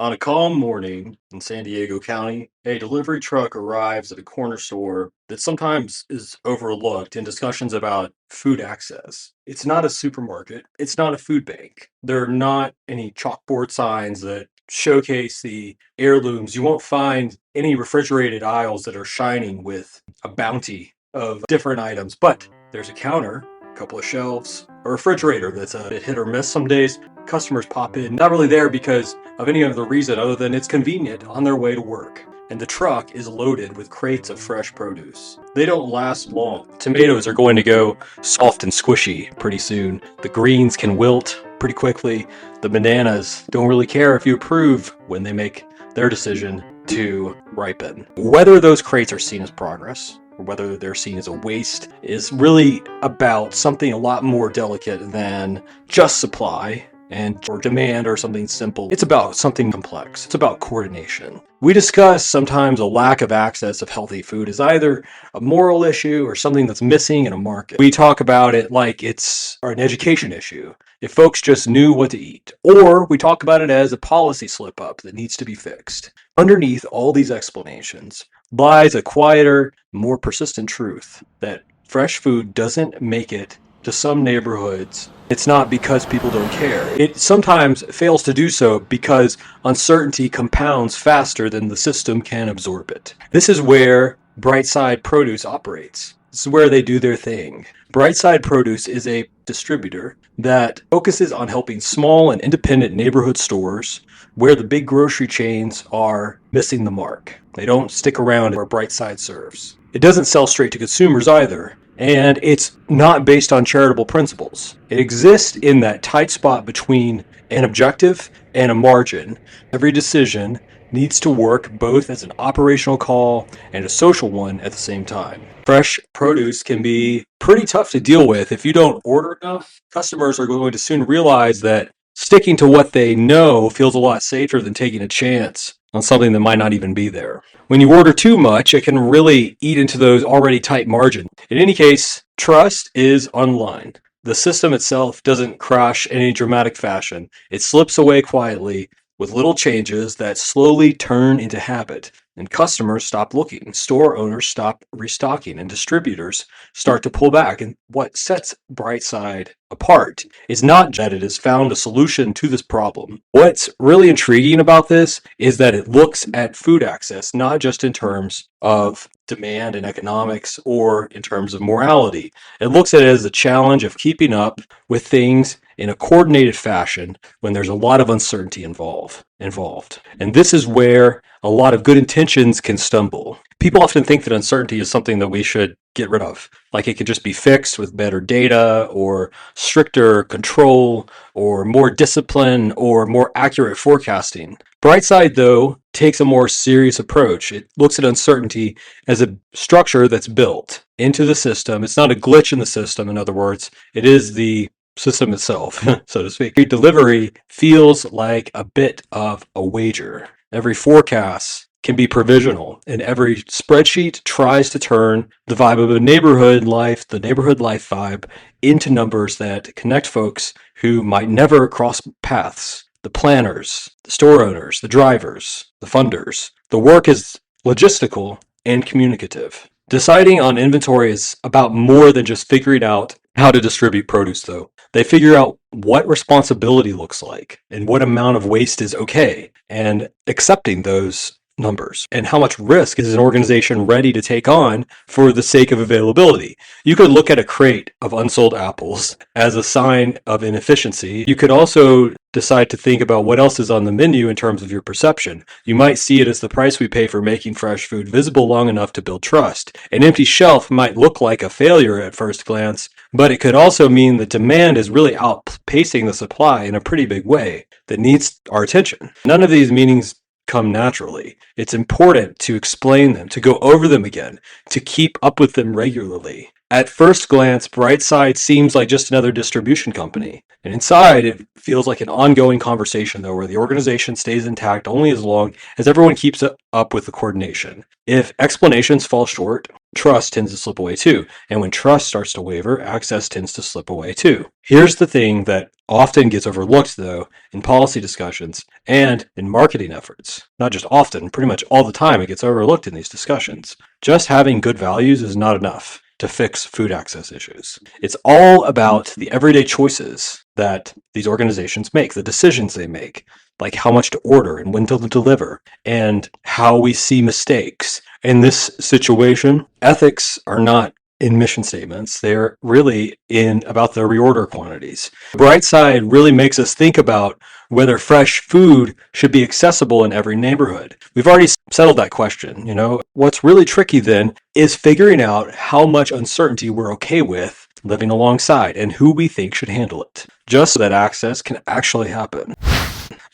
On a calm morning in San Diego County, a delivery truck arrives at a corner store that sometimes is overlooked in discussions about food access. It's not a supermarket, it's not a food bank. There are not any chalkboard signs that showcase the heirlooms. You won't find any refrigerated aisles that are shining with a bounty of different items, but there's a counter, a couple of shelves, a refrigerator that's a bit hit or miss some days. Customers pop in, not really there because of any other reason other than it's convenient on their way to work. And the truck is loaded with crates of fresh produce. They don't last long. Tomatoes are going to go soft and squishy pretty soon. The greens can wilt pretty quickly. The bananas don't really care if you approve when they make their decision to ripen. Whether those crates are seen as progress or whether they're seen as a waste is really about something a lot more delicate than just supply and or demand or something simple. It's about something complex. It's about coordination. We discuss sometimes a lack of access of healthy food is either a moral issue or something that's missing in a market. We talk about it like it's an education issue. If folks just knew what to eat, or we talk about it as a policy slip up that needs to be fixed. Underneath all these explanations lies a quieter, more persistent truth that fresh food doesn't make it to some neighborhoods. It's not because people don't care. It sometimes fails to do so because uncertainty compounds faster than the system can absorb it. This is where BrightSide Produce operates. This is where they do their thing. BrightSide Produce is a distributor that focuses on helping small and independent neighborhood stores where the big grocery chains are missing the mark. They don't stick around where BrightSide serves. It doesn't sell straight to consumers either. And it's not based on charitable principles. It exists in that tight spot between an objective and a margin. Every decision needs to work both as an operational call and a social one at the same time. Fresh produce can be pretty tough to deal with. If you don't order enough, customers are going to soon realize that sticking to what they know feels a lot safer than taking a chance on something that might not even be there. When you order too much, it can really eat into those already tight margins. In any case, trust is online. The system itself doesn't crash in any dramatic fashion. It slips away quietly with little changes that slowly turn into habit. And customers stop looking, store owners stop restocking, and distributors start to pull back. And what sets BrightSide apart is not that it has found a solution to this problem. What's really intriguing about this is that it looks at food access not just in terms of demand and economics or in terms of morality. It looks at it as a challenge of keeping up with things in a coordinated fashion when there's a lot of uncertainty involved. And this is where a lot of good intentions can stumble. People often think that uncertainty is something that we should get rid of. Like it could just be fixed with better data or stricter control or more discipline or more accurate forecasting. BrightSide, though, takes a more serious approach. It looks at uncertainty as a structure that's built into the system. It's not a glitch in the system, in other words. It is the system itself, so to speak. Delivery feels like a bit of a wager. Every forecast can be provisional, and every spreadsheet tries to turn the vibe of a neighborhood life, the neighborhood life vibe, into numbers that connect folks who might never cross paths. The planners, the store owners, the drivers, the funders. The work is logistical and communicative. Deciding on inventory is about more than just figuring out how to distribute produce, though. They figure out what responsibility looks like and what amount of waste is okay, and accepting those numbers and how much risk is an organization ready to take on for the sake of availability. You could look at a crate of unsold apples as a sign of inefficiency. You could also decide to think about what else is on the menu in terms of your perception. You might see it as the price we pay for making fresh food visible long enough to build trust. An empty shelf might look like a failure at first glance, but it could also mean that demand is really outpacing the supply in a pretty big way that needs our attention. None of these meanings come naturally. It's important to explain them, to go over them again, to keep up with them regularly. At first glance, BrightSide seems like just another distribution company. And inside, it feels like an ongoing conversation, though, where the organization stays intact only as long as everyone keeps up with the coordination. If explanations fall short, trust tends to slip away too. And when trust starts to waver, access tends to slip away too. Here's the thing that often gets overlooked, though, in policy discussions and in marketing efforts. Not just often, pretty much all the time, it gets overlooked in these discussions. Just having good values is not enough to fix food access issues. It's all about the everyday choices that these organizations make, the decisions they make, like how much to order and when to deliver, and how we see mistakes. In this situation, ethics are not in mission statements. They're really in about the reorder quantities. Brightside really makes us think about whether fresh food should be accessible in every neighborhood. We've already settled that question. What's really tricky then is figuring out how much uncertainty we're okay with living alongside and who we think should handle it, just so that access can actually happen.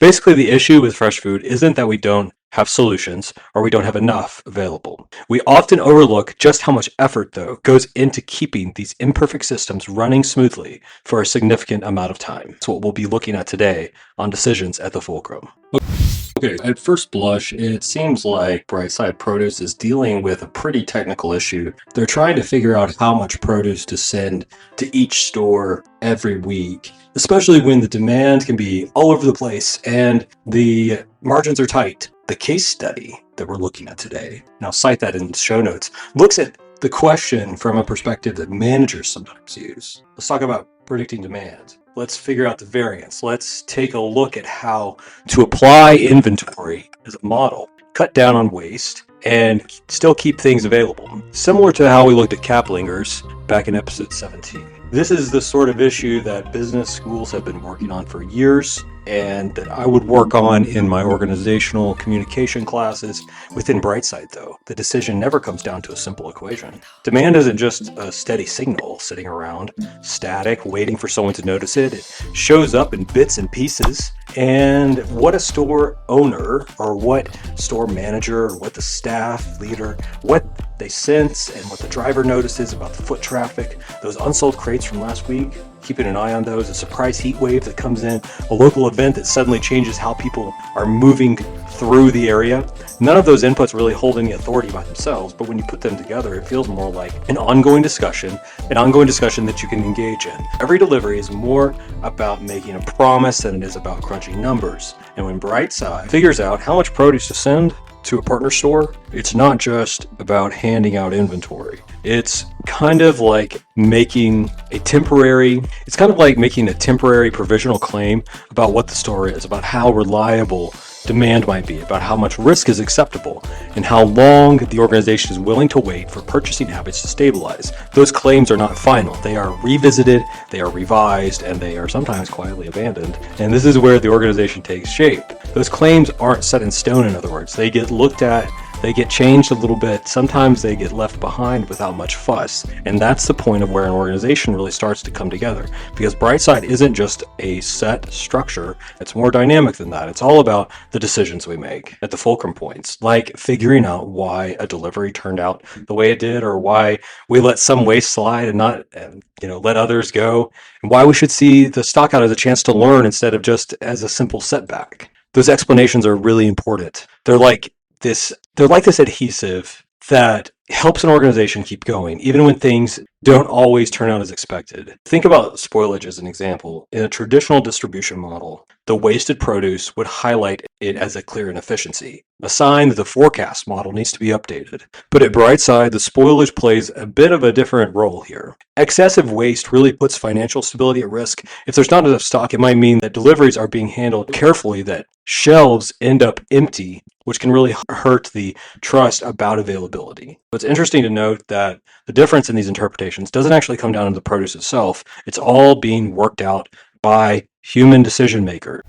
Basically, the issue with fresh food isn't that we don't have solutions or we don't have enough available. We often overlook just how much effort, though, goes into keeping these imperfect systems running smoothly for a significant amount of time. That's what we'll be looking at today on decisions at the Fulcrum. Okay, at first blush, it seems like BrightSide Produce is dealing with a pretty technical issue. They're trying to figure out how much produce to send to each store every week, especially when the demand can be all over the place and the margins are tight. The case study that we're looking at today, and I'll cite that in the show notes, looks at the question from a perspective that managers sometimes use. Let's talk about predicting demand. Let's figure out the variance. Let's take a look at how to apply inventory as a model, cut down on waste, and still keep things available. Similar to how we looked at Kaplingers back in episode 17. This is the sort of issue that business schools have been working on for years, and that I would work on in my organizational communication classes. Within BrightSide, though, the decision never comes down to a simple equation. Demand isn't just a steady signal sitting around, static, waiting for someone to notice it. It shows up in bits and pieces, and what a store owner or what store manager or what the staff leader, what they sense and what the driver notices about the foot traffic, those unsold crates from last week, keeping an eye on those, a surprise heat wave that comes in, a local event that suddenly changes how people are moving through the area. None of those inputs really hold any authority by themselves, but when you put them together, it feels more like an ongoing discussion that you can engage in. Every delivery is more about making a promise than it is about crunching numbers. And when Brightside figures out how much produce to send to a partner store, it's not just about handing out inventory. It's kind of like making a temporary provisional claim about what the store is, about how reliable demand might be, about how much risk is acceptable, and how long the organization is willing to wait for purchasing habits to stabilize. Those claims are not final. They are revisited, they are revised, and they are sometimes quietly abandoned. And this is where the organization takes shape. Those claims aren't set in stone, in other words. They get looked at, they get changed a little bit. Sometimes they get left behind without much fuss. And that's the point of where an organization really starts to come together. Because Brightside isn't just a set structure, it's more dynamic than that. It's all about the decisions we make at the fulcrum points, like figuring out why a delivery turned out the way it did, or why we let some waste slide and not let others go, and why we should see the stockout as a chance to learn instead of just as a simple setback. Those explanations are really important. They're like this adhesive that helps an organization keep going, even when things don't always turn out as expected. Think about spoilage as an example. In a traditional distribution model, the wasted produce would highlight it as a clear inefficiency, a sign that the forecast model needs to be updated. But at Brightside, the spoilage plays a bit of a different role here. Excessive waste really puts financial stability at risk. If there's not enough stock, it might mean that deliveries are being handled carefully, that shelves end up empty, which can really hurt the trust about availability. It's interesting to note that the difference in these interpretations doesn't actually come down to the produce itself. It's all being worked out by human decision makers.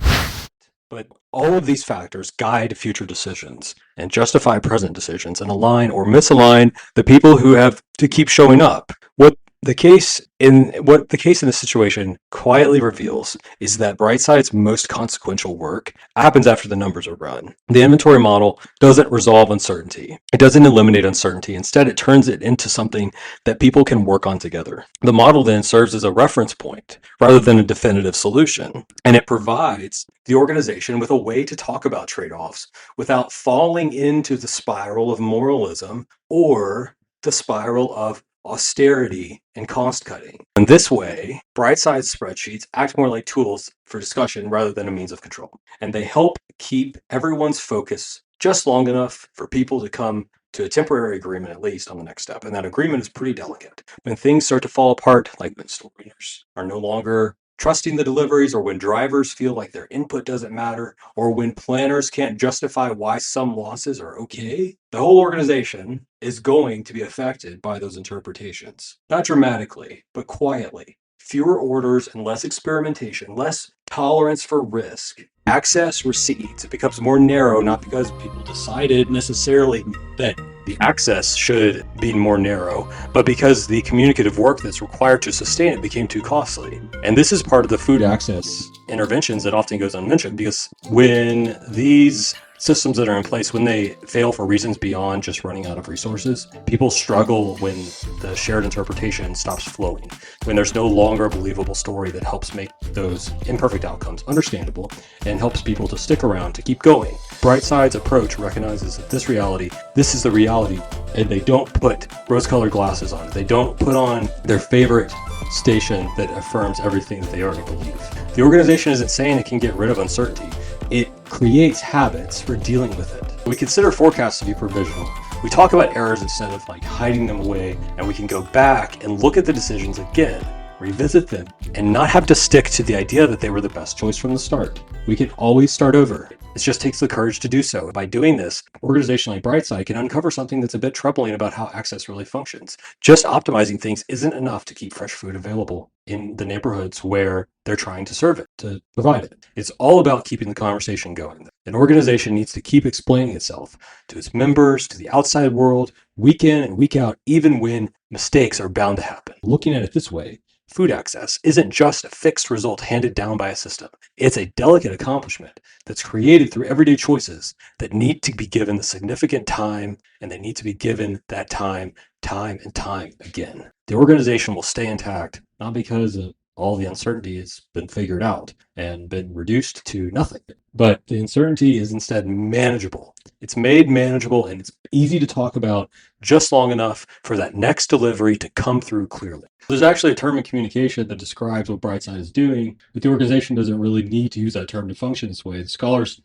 But all of these factors guide future decisions and justify present decisions and align or misalign the people who have to keep showing up. What the case in this situation quietly reveals is that Brightside's most consequential work happens after the numbers are run. The inventory model doesn't resolve uncertainty. It doesn't eliminate uncertainty. Instead, it turns it into something that people can work on together. The model then serves as a reference point rather than a definitive solution, and it provides the organization with a way to talk about trade-offs without falling into the spiral of moralism or the spiral of austerity, and cost cutting. In this way, BrightSide spreadsheets act more like tools for discussion rather than a means of control. And they help keep everyone's focus just long enough for people to come to a temporary agreement, at least on the next step. And that agreement is pretty delicate. When things start to fall apart, like when store owners are no longer trusting the deliveries, or when drivers feel like their input doesn't matter, or when planners can't justify why some losses are okay, the whole organization is going to be affected by those interpretations. Not dramatically, but quietly. Fewer orders and less experimentation, less tolerance for risk. Access recedes. It becomes more narrow, not because people decided necessarily that the access should be more narrow, but because the communicative work that's required to sustain it became too costly. And this is part of the food access interventions that often goes unmentioned, because when these systems that are in place, when they fail for reasons beyond just running out of resources, people struggle when the shared interpretation stops flowing, when there's no longer a believable story that helps make those imperfect outcomes understandable and helps people to stick around, to keep going. BrightSide's approach recognizes that this is the reality, and they don't put rose-colored glasses on it. They don't put on their favorite station that affirms everything that they already believe. The organization isn't saying it can get rid of uncertainty. It creates habits for dealing with it. We consider forecasts to be provisional. We talk about errors instead of hiding them away, and we can go back and look at the decisions again, revisit them, and not have to stick to the idea that they were the best choice from the start. We can always start over. It just takes the courage to do so. By doing this, an organization like BrightSide can uncover something that's a bit troubling about how access really functions. Just optimizing things isn't enough to keep fresh food available in the neighborhoods where they're trying to serve it, to provide it. It's all about keeping the conversation going. An organization needs to keep explaining itself to its members, to the outside world, week in and week out, even when mistakes are bound to happen. Looking at it this way, food access isn't just a fixed result handed down by a system. It's a delicate accomplishment that's created through everyday choices that need to be given the significant time, and they need to be given that time and time again. The organization will stay intact, not because all the uncertainty has been figured out and been reduced to nothing, but the uncertainty is instead manageable. It's made manageable, and it's easy to talk about just long enough for that next delivery to come through clearly. There's actually a term in communication that describes what BrightSide is doing, but the organization doesn't really need to use that term to function this way. Scholars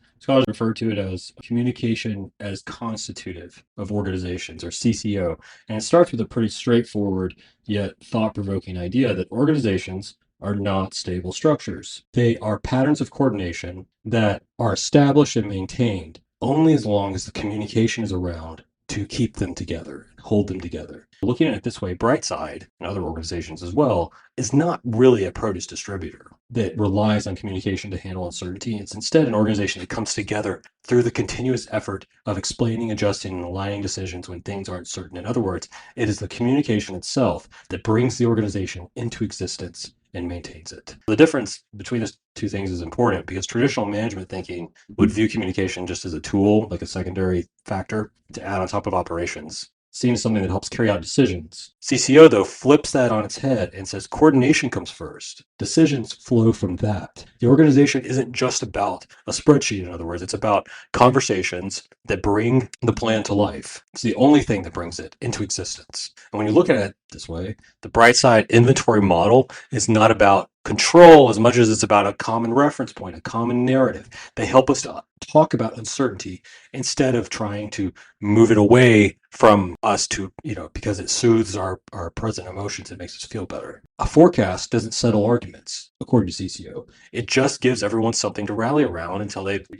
refer to it as communication as constitutive of organizations, or CCO. And it starts with a pretty straightforward yet thought-provoking idea that organizations are not stable structures. They are patterns of coordination that are established and maintained only as long as the communication is around to keep them together, hold them together. Looking at it this way, BrightSide, and other organizations as well, is not really a produce distributor that relies on communication to handle uncertainty. It's instead an organization that comes together through the continuous effort of explaining, adjusting, and aligning decisions when things aren't certain. In other words, it is the communication itself that brings the organization into existence and maintains it. The difference between these two things is important, because traditional management thinking would view communication just as a tool, like a secondary factor to add on top of operations, seen as something that helps carry out decisions. CCO, though, flips that on its head and says coordination comes first. Decisions flow from that. The organization isn't just about a spreadsheet, in other words. It's about conversations that bring the plan to life. It's the only thing that brings it into existence. And when you look at it this way, the BrightSide inventory model is not about control as much as it's about a common reference point, a common narrative. They help us to talk about uncertainty instead of trying to move it away from us to, because it soothes our present emotions. It makes us feel better. A forecast doesn't settle arguments, according to CCO. It just gives everyone something to rally around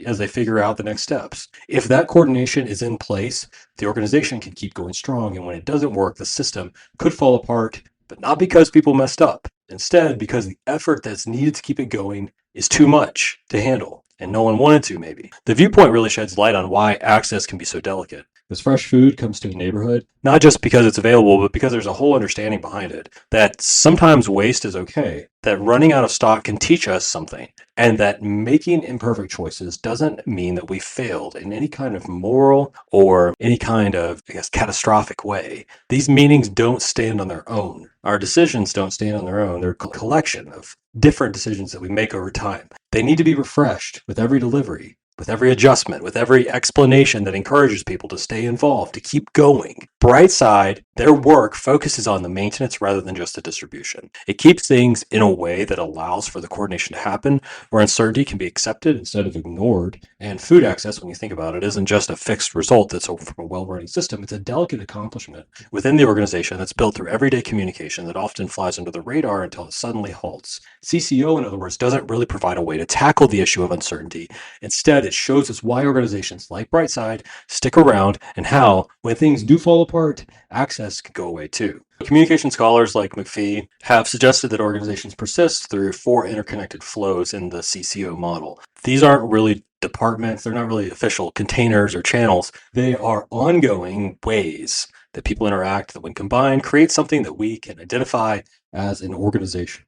as they figure out the next steps. If that coordination is in place, the organization can keep going strong. And when it doesn't work, the system could fall apart, but not because people messed up. Instead, because the effort that's needed to keep it going is too much to handle, and no one wanted to, maybe. The viewpoint really sheds light on why access can be so delicate. Because fresh food comes to a neighborhood, not just because it's available, but because there's a whole understanding behind it, that sometimes waste is okay, that running out of stock can teach us something, and that making imperfect choices doesn't mean that we failed in any kind of moral or any kind of, catastrophic way. These meanings don't stand on their own. Our decisions don't stand on their own. They're a collection of different decisions that we make over time. They need to be refreshed with every delivery. with every adjustment, with every explanation that encourages people to stay involved, to keep going. BrightSide, their work focuses on the maintenance rather than just the distribution. It keeps things in a way that allows for the coordination to happen, where uncertainty can be accepted instead of ignored. And food access, when you think about it, isn't just a fixed result that's from a well-running system. It's a delicate accomplishment within the organization that's built through everyday communication that often flies under the radar until it suddenly halts. CCO, in other words, doesn't really provide a way to tackle the issue of uncertainty. Instead, it shows us why organizations like BrightSide stick around and how, when things do fall apart, access can go away too. Communication scholars like McPhee have suggested that organizations persist through 4 interconnected flows in the CCO model. These aren't really departments, they're not really official containers or channels. They are ongoing ways that people interact that, when combined, create something that we can identify as an organization.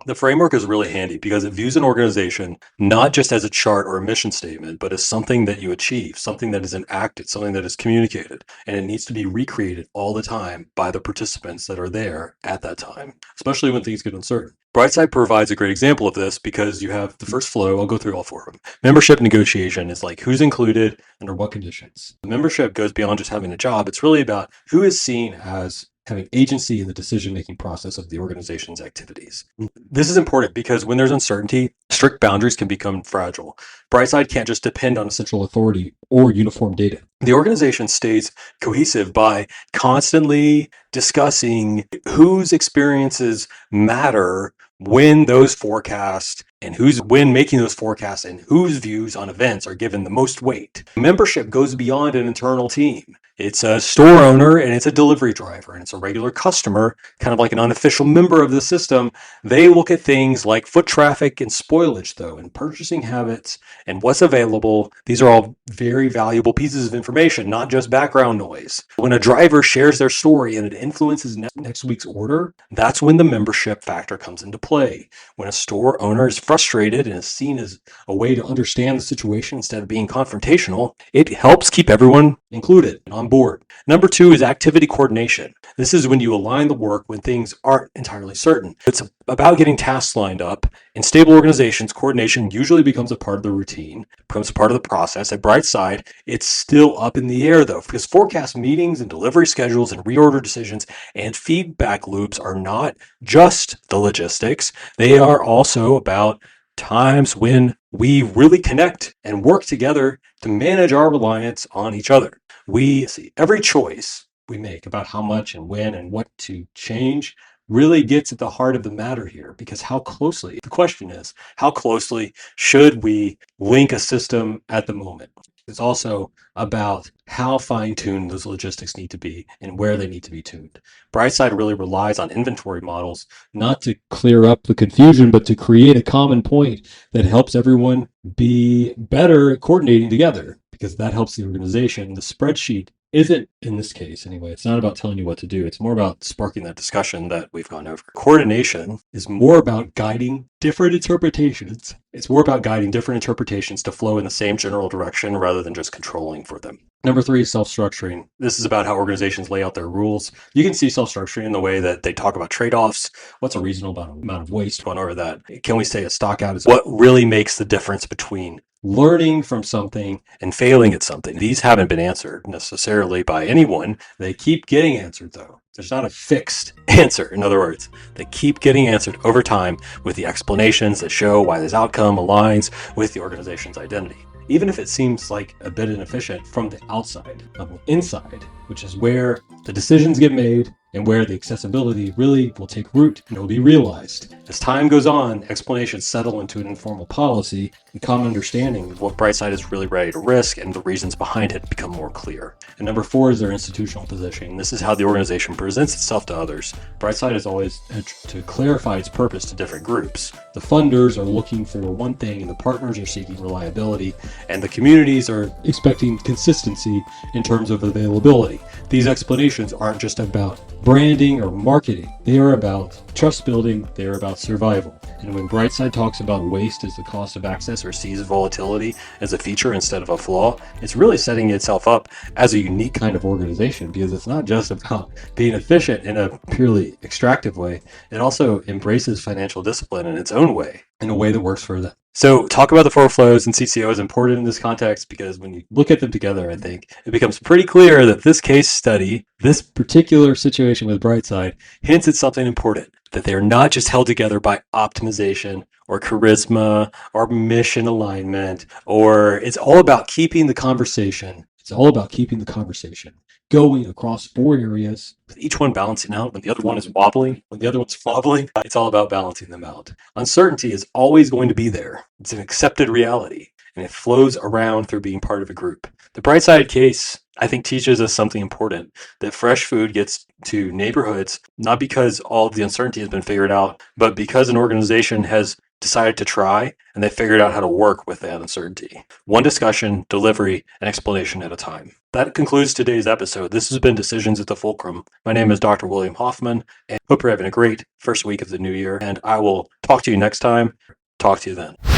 The framework is really handy because it views an organization not just as a chart or a mission statement, but as something that you achieve, something that is enacted, something that is communicated, and it needs to be recreated all the time by the participants that are there at that time, especially when things get uncertain. BrightSide provides a great example of this because you have the first flow. I'll go through all 4 of them. Membership negotiation is like who's included, under what conditions. Membership goes beyond just having a job. It's really about who is seen as having agency in the decision-making process of the organization's activities. This is important because when there's uncertainty, strict boundaries can become fragile. BrightSide can't just depend on a central authority or uniform data. The organization stays cohesive by constantly discussing whose experiences matter when those forecasts and when making those forecasts and whose views on events are given the most weight. Membership goes beyond an internal team. It's a store owner and it's a delivery driver and it's a regular customer, kind of like an unofficial member of the system. They look at things like foot traffic and spoilage, though, and purchasing habits and what's available. These are all very valuable pieces of information, not just background noise. When a driver shares their story and it influences next week's order, that's when the membership factor comes into play. When a store owner is frustrated and is seen as a way to understand the situation instead of being confrontational, it helps keep everyone included and on board. Number 2 is activity coordination. This is when you align the work when things aren't entirely certain. It's about getting tasks lined up. In stable organizations, coordination usually becomes a part of the routine, becomes a part of the process. At BrightSide, it's still up in the air, though, because forecast meetings and delivery schedules and reorder decisions and feedback loops are not just the logistics. They are also about times when we really connect and work together to manage our reliance on each other. We see every choice we make about how much and when and what to change really gets at the heart of the matter here, because the question is, how closely should we link a system at the moment? It's also about how fine-tuned those logistics need to be and where they need to be tuned. BrightSide really relies on inventory models, not to clear up the confusion, but to create a common point that helps everyone be better at coordinating together, because that helps the organization. The spreadsheet isn't, in this case anyway, it's not about telling you what to do. It's more about sparking that discussion that we've gone over. Coordination is more about guiding different interpretations. It's more about guiding different interpretations to flow in the same general direction rather than just controlling for them. Number 3 is self-structuring. This is about how organizations lay out their rules. You can see self-structuring in the way that they talk about trade-offs. What's a reasonable amount of waste? One or that. Can we say a stockout is what really makes the difference between learning from something and failing at something? These haven't been answered necessarily by anyone. They keep getting answered, though. There's not a fixed answer. In other words, they keep getting answered over time with the explanations that show why this outcome aligns with the organization's identity, even if it seems like a bit inefficient from the outside. Inside, which is where the decisions get made and where the accessibility really will take root and it will be realized. As time goes on, explanations settle into an informal policy and common understanding of what BrightSide is really ready to risk, and the reasons behind it become more clear. And number 4 is their institutional positioning. This is how the organization presents itself to others. BrightSide is always to clarify its purpose to different groups. The funders are looking for one thing, and the partners are seeking reliability, and the communities are expecting consistency in terms of availability. These explanations aren't just about branding or marketing. They are about trust building. They are about survival. And when BrightSide talks about waste as the cost of access or sees volatility as a feature instead of a flaw, it's really setting itself up as a unique kind of organization, because it's not just about being efficient in a purely extractive way. It also embraces financial discipline in its own way, in a way that works for them. So, talk about the four flows and CCO is important in this context because when you look at them together, I think it becomes pretty clear that this case study, this particular situation with Brightside, hints at something important that they are not just held together by optimization or charisma or mission alignment, or it's all about keeping the conversation. It's all about keeping the conversation going across four areas, with each one balancing out when the other one is wobbling, when the other one's wobbling. It's all about balancing them out. Uncertainty is always going to be there. It's an accepted reality, and it flows around through being part of a group. The Brightside case, I think, teaches us something important, that fresh food gets to neighborhoods not because all of the uncertainty has been figured out, but because an organization has decided to try and they figured out how to work with that uncertainty. One discussion, delivery, and explanation at a time. That concludes today's episode. This has been Decisions at the Fulcrum. My name is Dr. William Hoffman, and hope you're having a great first week of the new year, and I will talk to you next time. Talk to you then.